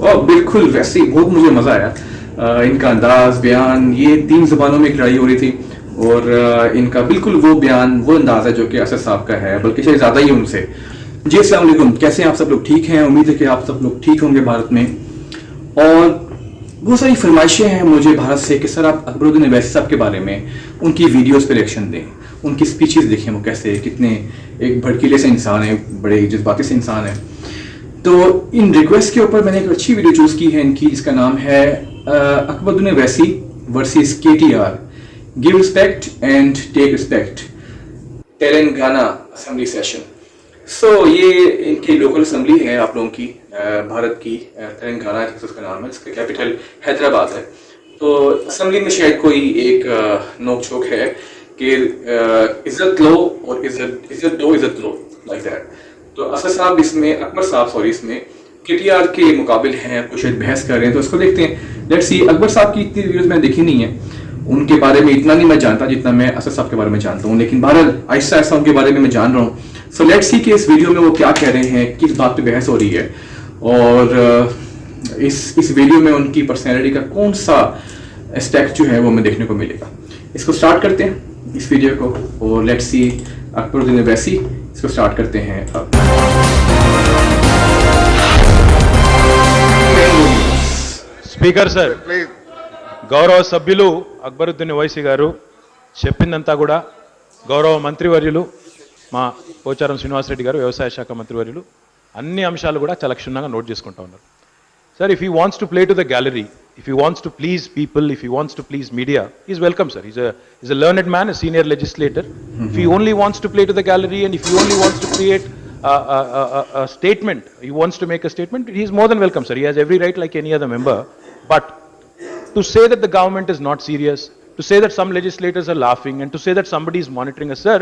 और बिल्कुल वैसे ही बहुत मुझे मज़ा आया। इनका अंदाज बयान, ये 3 ज़बानों में लड़ाई हो रही थी और इनका बिल्कुल वो बयान, वो अंदाज़ है जो कि असद साहब का है, बल्कि शायद ज़्यादा ही उनसे। जी अस्सलाम वालेकुम, कैसे हैं आप सब लोग? ठीक हैं? उम्मीद है कि आप सब लोग ठीक होंगे भारत में। और बहुत सारी फरमाइशें हैं मुझे भारत से कि सर आप अकबरुद्दीन अवैसी साहब के बारे में उनकी वीडियोस पे रिएक्शन दें, उनकी स्पीचेस देखें, वो कैसे कितने एक भड़कीले से इंसान है, बड़े जज्बाती से इंसान है। तो इन रिक्वेस्ट के ऊपर मैंने एक अच्छी वीडियो चूज़ की है इनकी, जिसका नाम है Akbaruddin Owaisi versus KTR, give respect and take respect, Telangana assembly session. ये इनकी लोकल असेंबली है आप लोगों की, भारत की, तेलंगाना जैसे उसका नाम है, इसका कैपिटल हैदराबाद है। तो असेंबली में शायद कोई एक नोक झोंक है कि इज्जत लो और इज्जत दो, इज्जत लो, लाइक दैट। तो असद साहब इसमें, अकबर साहब सॉरी, इसमें KTR के मुकाबिल हैं, कुछ बहस कर रहे हैं। तो इसको देखते हैं, लेट्स सी। अकबर साहब की इतनी वीडियोस मैंने देखी नहीं है, उनके बारे में इतना नहीं मैं जानता जितना मैं असद साहब के बारे में जानता हूँ, लेकिन बहरहाल आहिस्ता आहिस्ता उनके बारे में मैं जान रहा हूँ। सो लेट्स सी कि इस वीडियो में वो क्या कह रहे हैं, किस बात पे बहस हो रही है, और इस वीडियो में उनकी पर्सनैलिटी का कौन सा एस्पेक्ट जो है वो हमें देखने को मिलेगा। इसको स्टार्ट करते हैं इस वीडियो को, और लेट्स सी अकबरुद्दीन अवैसी। इसको स्टार्ट करते हैं अब। స్పీకర్ సార్, గౌరవ సభ్యులు అక్బరుద్దీన్ ఓవైసీ గారు చెప్పిందంతా కూడా గౌరవ మంత్రివర్యులు మా పోచారం శ్రీనివాసరెడ్డి గారు వ్యవసాయ శాఖ మంత్రివర్యులు అన్ని అంశాలు కూడా చాలా క్షుణ్ణంగా నోట్ చేసుకుంటా ఉన్నారు. Sir, if he wants to play to the gallery, if he wants to please people, if he wants to please media, he's welcome, sir. He's a learned man, a senior legislator. If he only wants to play to the gallery, and if he only wants to create a statement, he wants to make a statement, he's more than welcome, sir. He has every right like any other member. But to say that the government is not serious, to say that some legislators are laughing, and to say that somebody is monitoring us, sir,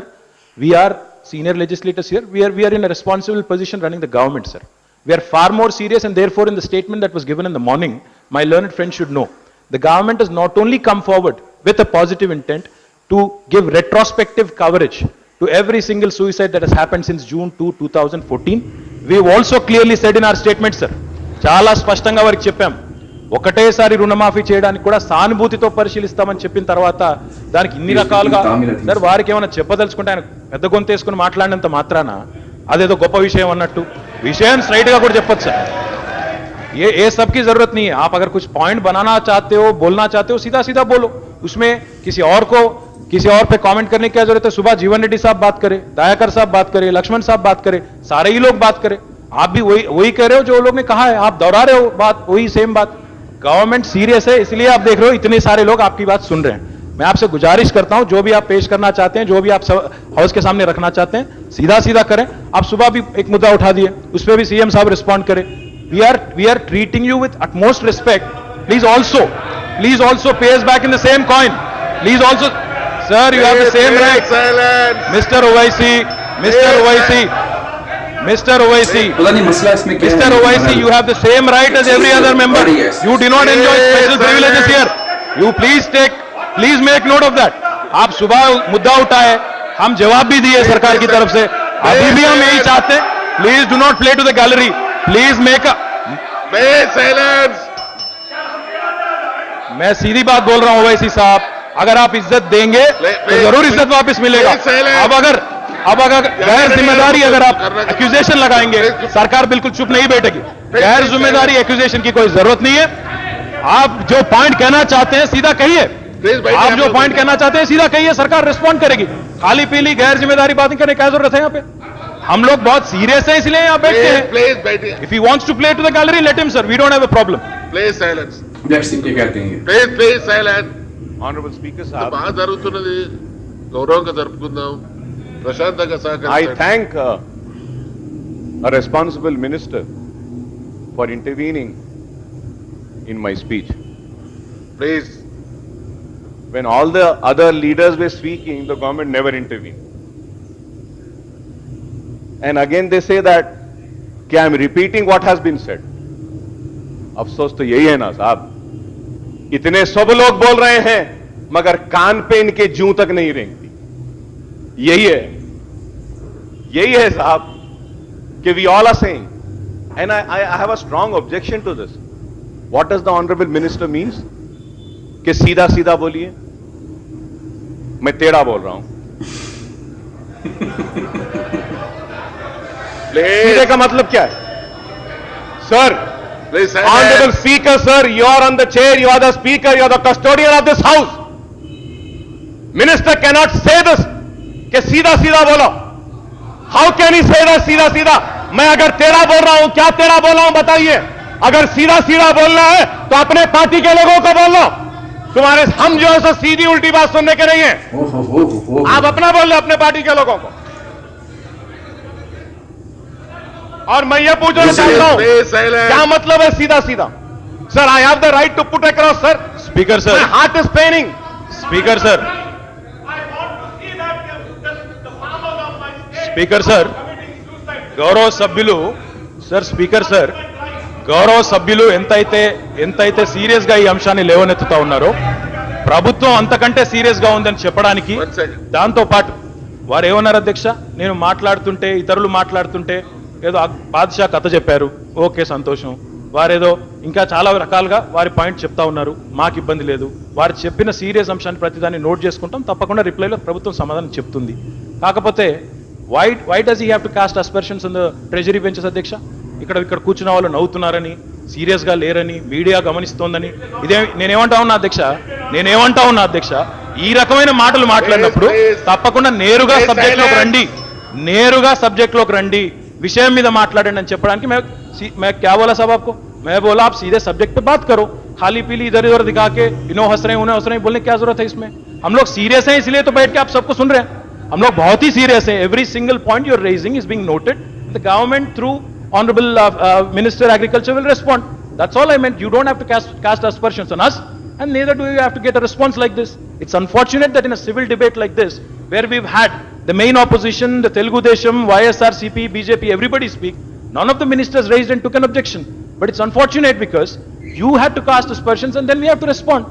we are senior legislators here. We are in a responsible position running the government, sir. We are far more serious, and therefore in the statement that was given in the morning, my learned friend should know, the government has not only come forward with a positive intent to give retrospective coverage to every single suicide that has happened since June 2, 2014. We have also clearly said in our statement, sir, చాలా స్పష్టంగా వారికి చెప్పాం, ఒకటేసారి రుణమాఫీ చేయడానికి కూడా సానుభూతితో పరిశీలిస్తామని చెప్పిన తర్వాత దానికి ఇన్ని రకాలుగా సార్ వారికి ఏమైనా చెప్పదలుచుకుంటే ఆయన పెద్ద గొంతేసుకుని మాట్లాడినంత మాత్రాన అదేదో గొప్ప విషయం అన్నట్టు విషయం స్ట్రైట్గా కూడా చెప్పొచ్చు సార్. ये सब की जरूरत नहीं है. आप अगर कुछ पॉइंट बनाना चाहते हो, बोलना चाहते हो, सीधा सीधा बोलो. उसमें किसी और पे कमेंट करने की क्या जरूरत है? सुबह जीवन रेड्डी साहब बात करे, दयाकर साहब बात करे, लक्ष्मण साहब बात करे, सारे ही लोग बात करें. आप भी वही कह रहे हो जो लोग ने कहा है, आप दोहरा रहे हो बात, वही सेम बात. गवर्नमेंट सीरियस है, इसलिए आप देख रहे हो इतने सारे लोग आपकी बात सुन रहे हैं. मैं आपसे गुजारिश करता हूं, जो भी आप पेश करना चाहते हैं, जो भी आप हाउस के सामने रखना चाहते हैं, सीधा सीधा करें. आप सुबह भी एक मुद्दा उठा दिए, उस पर भी CM साहब रिस्पॉन्ड करें. We are treating you with utmost respect. Please also pay us back in the same coin. Please also, sir, you have the same right. Silence. Mr. Owaisi, Mr. Owaisi, you have the same right as every other member. You do not enjoy special privileges here. You please make note of that. आप सुबह मुद्दा उठाए, हम जवाब भी दिए सरकार की तरफ से, अभी भी हम यही चाहते हैं. Please do not play to the gallery. Please make a silence. मैं सीधी बात बोल रहा हूं ओवैसी साहब, अगर आप इज्जत देंगे तो जरूर इज्जत वापस मिलेगा. अब अगर गैर जिम्मेदारी अगर आप एक्यूजेशन लगाएंगे, सरकार बिल्कुल चुप नहीं बैठेगी. गैर जिम्मेदारी एक्यूजेशन की कोई जरूरत नहीं है. आप जो पॉइंट कहना चाहते हैं सीधा कहिए. आप जो पॉइंट कहना चाहते हैं सीधा कहिए, सरकार रिस्पॉन्ड करेगी. खाली पीली गैर जिम्मेदारी बातें करने की क्या जरूरत है? यहाँ पे हम लोग बहुत सीरियस हैं, इसलिए यहाँ बैठते हैं. If he wants to play to the gallery, let him, sir. We don't have a problem. Please silence. Let's see क्या कहते हैं. Please silence. Honorable Speaker साहब, బాగా జరుగుతున్నది, గౌరవంగా జరుపుకుందాం, ప్రశాంతంగా సహకరించండి. I thank a responsible minister for intervening in my speech. Please. When all the other leaders were speaking, the government never intervened. And again they say that I am repeating what has been said. अफसोस तो यही है ना साहब, इतने सब लोग बोल रहे हैं मगर कान पे इनके जूं तक नहीं रेंगती. यही है साहब कि we all are saying, and I have a strong objection to this. What does the honorable minister means? कि सीधा सीधा बोलिए. मैं टेढ़ा बोल रहा हूं. सीधे का मतलब क्या है? Sir, Please Honorable silence. Speaker, sir, you are on the chair, you are the Speaker, you are the custodian of this house. Minister cannot say this, कि सीधा सीधा बोलो. How can he say that सीधा सीधा? मैं अगर टेढ़ा बोल रहा हूं, क्या टेढ़ा बोल रहा हूं बताइए. अगर सीधा सीधा बोलना है तो अपने पार्टी के लोगों को बोल लो. तुम्हारे हम जो है सो सीधी उल्टी बात सुनने के नहीं है. हो आप अपना बोल लो अपने पार्टी के लोगों को. और मैं ये पूछना चाहता हूं, Please silence. क्या मतलब है सीधा सीधा? Sir, I have the right to put across, sir. Speaker My sir, heart is paining. Speaker sir, speaker sir, గౌరవ సభ్యులు సార్, స్పీకర్ సార్, గౌరవ సభ్యులు ఎంతైతే సీరియస్ గా ఈ అంశాన్ని లేవనెత్తుతా ఉన్నారో ప్రభుత్వం అంతకంటే సీరియస్ గా ఉందని చెప్పడానికి, One second. దాంతో పాటు వారు ఏమన్నారు అధ్యక్ష, నేను మాట్లాడుతుంటే ఇతరులు మాట్లాడుతుంటే ఏదో బాద్షా కథ చెప్పారు, ఓకే సంతోషం, వారేదో ఇంకా చాలా రకాలుగా వారి పాయింట్ చెప్తా ఉన్నారు, మాకు ఇబ్బంది లేదు, వారు చెప్పిన సీరియస్ అంశాన్ని ప్రతిదాన్ని నోట్ చేసుకుంటాం, తప్పకుండా రిప్లైలో ప్రభుత్వం సమాధానం చెప్తుంది. కాకపోతే why does he have to cast aspersions on the treasury benches అధ్యక్ష? ఇక్కడ కూర్చున్న వాళ్ళు నవ్వుతున్నారని, సీరియస్ గా లేరని మీడియా గమనిస్తోందని, ఇదే నేనేమంటా ఉన్నా అధ్యక్ష, ఈ రకమైన మాటలు మాట్లాడినప్పుడు తప్పకుండా నేరుగా సబ్జెక్ట్ లోకి రండి, విషయం మీద మాట్లాడండి అని చెప్పడానికి मैं क्या बोला साहब आपको? मैं बोला आप सीधे सब्जेक्ट पे बात करो, खाली पीली इधर उधर दिखा के इन्हों हंस रहे हैं उन्हें हंस रहे हैं बोलने की क्या जरूरत है इसमें? हम लोग सीरियस हैं इसलिए तो बैठ के आप सबको सुन रहे हैं. हम लोग बहुत ही सीरियस हैं. Every single point you are raising is being noted. The government through honourable minister agriculture will respond. That's all I meant. You don't have to cast aspersions on us and neither do you have to get a response like this. It's unfortunate that in a civil debate like this, where we've had the main opposition, the Telugu Desam, YSRCP, BJP, everybody speak, none of the ministers raised and took an objection. But it's unfortunate because you had to cast aspersions and then we have to respond.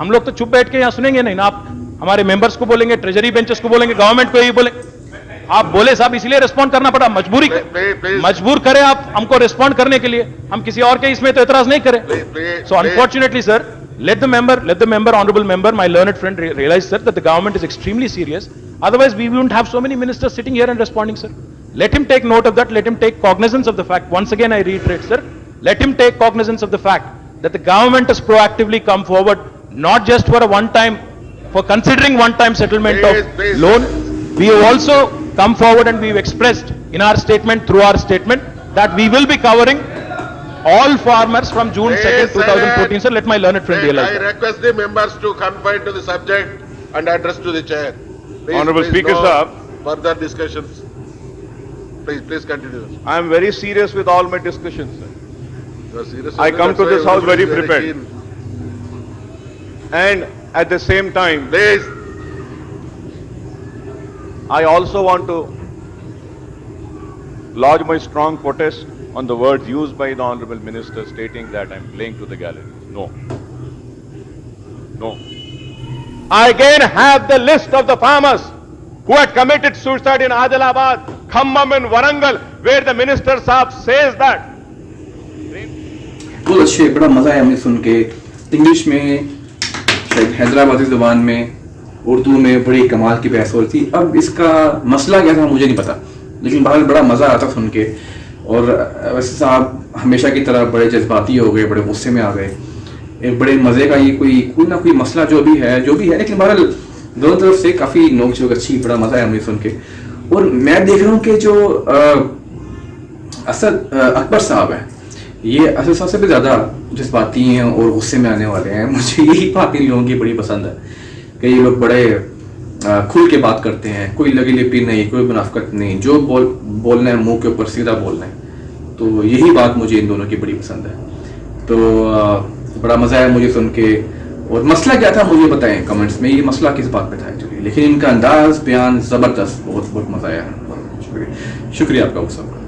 हम लोग तो चुप बैठ के यहाँ सुनेंगे नहीं ना. आप हमारे मेंबर्स को बोलेंगे, ट्रेजरी बेंचेस को बोलेंगे, गवर्नमेंट को ही बोलेंगे. आप बोले साहब इसलिए रिस्पॉन्ड करना पड़ा, मजबूर करें आप हमको रिस्पॉन्ड करने के लिए. हम किसी और के इसमें तो एतराज नहीं करें. So unfortunately sir, let the member, honorable member, my learned friend realize sir that the government is extremely serious. Otherwise we wouldn't have so many ministers sitting here and responding, sir. Let him take note of that. Let him take cognizance of the fact. Once again I reiterate, sir, let him take cognizance of the fact that the government has proactively come forward, not just for for considering one-time settlement of loan. We have also come forward and we've expressed in our statement, through our statement, that we will be covering all farmers from June 2nd, 2014. Sir, let my learned friend realize I that. request the members to confine to the subject and address to the chair. Honorable Speaker, no sir. Further discussions. Please continue. I am very serious with all my discussions, sir. You are serious. I come to this house very Everybody is prepared. keen. And at the same time, Please. I also want to lodge my strong protest on the words used by the Honorable Minister stating that I am playing to the galleries. No. I again have the list of the farmers who had committed suicide in Adilabad, Khammam and Warangal, where the Minister Saab says that. बहुत अच्छे, बड़ा मजा आया हमें सुन के. English में, शायद हैदराबादी जुबान में, उर्दू में बड़ी कमाल की बहस हो रही थी. अब इसका मसला क्या था मुझे नहीं पता, लेकिन बड़ा मजा आता सुन के. और वैसे साहब हमेशा की तरह बड़े जज्बाती हो गए, बड़े गुस्से में आ गए. एक बड़े मजे का ये कोई ना कोई मसला जो भी है, लेकिन बहरहाल दोनों तरफ से काफी नोक-झोंक अच्छी, बड़ा मजा आया मुझे सुन के. और मैं देख रहा हूँ कि जो असद अकबर साहब है, ये असद साहब से भी ज्यादा जज्बाती हैं और गुस्से में आने वाले हैं. मुझे यही बात इन लोगों की बड़ी पसंद है कि ये लोग बड़े खुल के बात करते हैं, कोई लगी लिपी नहीं, कोई मुनाफिकत नहीं, जो बोलना है मुंह के ऊपर सीधा बोलना है. तो यही बात मुझे इन दोनों की बड़ी पसंद है. तो बड़ा मजा आया मुझे सुन के. और मसला क्या था मुझे बताएं कमेंट्स में, ये मसला किस बात पे था एक्चुअली. लेकिन इनका अंदाज बयान जबरदस्त, बहुत मजा आया. शुक्रिया आपका सब.